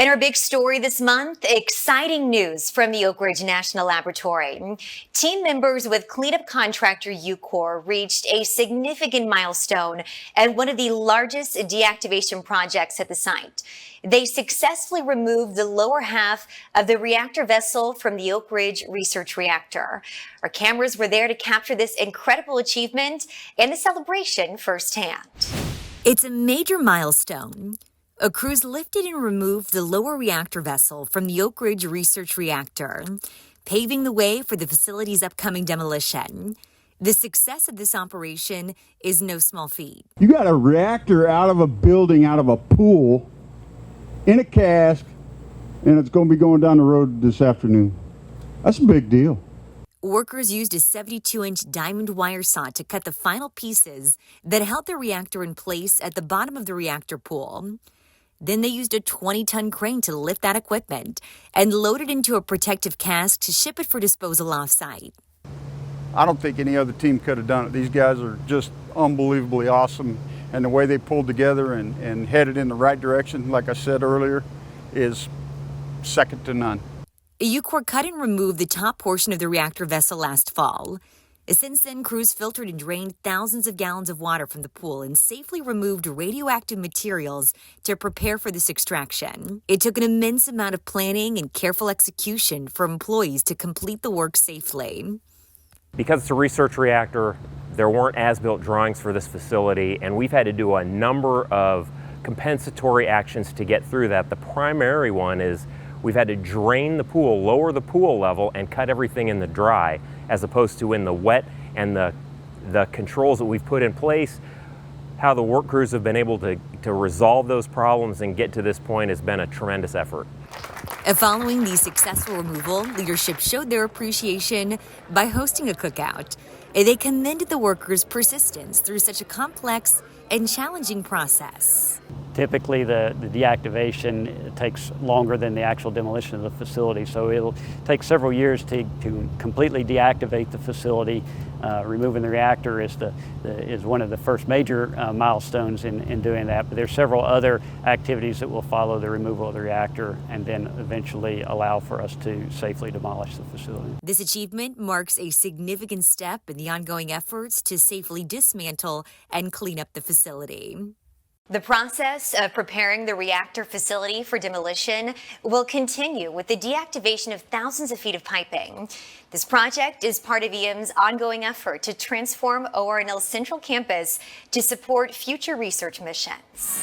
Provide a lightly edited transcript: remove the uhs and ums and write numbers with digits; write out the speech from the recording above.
And our big story this month, exciting news from the Oak Ridge National Laboratory. Team members with cleanup contractor UCOR reached a significant milestone at one of the largest deactivation projects at the site. They successfully removed the lower half of the reactor vessel from the Oak Ridge Research Reactor. Our cameras were there to capture this incredible achievement and the celebration firsthand. It's a major milestone. A crews lifted and removed the lower reactor vessel from the Oak Ridge Research Reactor, paving the way for the facility's upcoming demolition. The success of this operation is no small feat. You got a reactor out of a building, out of a pool, in a cask, and it's going to be going down the road this afternoon. That's a big deal. Workers used a 72-inch diamond wire saw to cut the final pieces that held the reactor in place at the bottom of the reactor pool. Then they used a 20-ton crane to lift that equipment and load it into a protective cask to ship it for disposal off-site. I don't think any other team could have done it. These guys are just unbelievably awesome, and the way they pulled together and headed in the right direction, like I said earlier, is second to none. UCOR cut and removed the top portion of the reactor vessel last fall. Since then, crews filtered and drained thousands of gallons of water from the pool and safely removed radioactive materials to prepare for this extraction. It took an immense amount of planning and careful execution for employees to complete the work safely. Because it's a research reactor, there weren't as-built drawings for this facility, and we've had to do a number of compensatory actions to get through that. The primary one is we've had to drain the pool, lower the pool level, and cut everything in the dry, as opposed to in the wet, and the controls that we've put in place. How the work crews have been able to resolve those problems and get to this point has been a tremendous effort. Following the successful removal, leadership showed their appreciation by hosting a cookout. They commended the workers' persistence through such a complex and challenging process. Typically, the deactivation takes longer than the actual demolition of the facility, so it'll take several years to completely deactivate the facility. Removing the reactor is one of the first major milestones in doing that, but there's several other activities that will follow the removal of the reactor and then eventually allow for us to safely demolish the facility. This achievement marks a significant step in the ongoing efforts to safely dismantle and clean up the facility. The process of preparing the reactor facility for demolition will continue with the deactivation of thousands of feet of piping. This project is part of EM's ongoing effort to transform ORNL's central campus to support future research missions.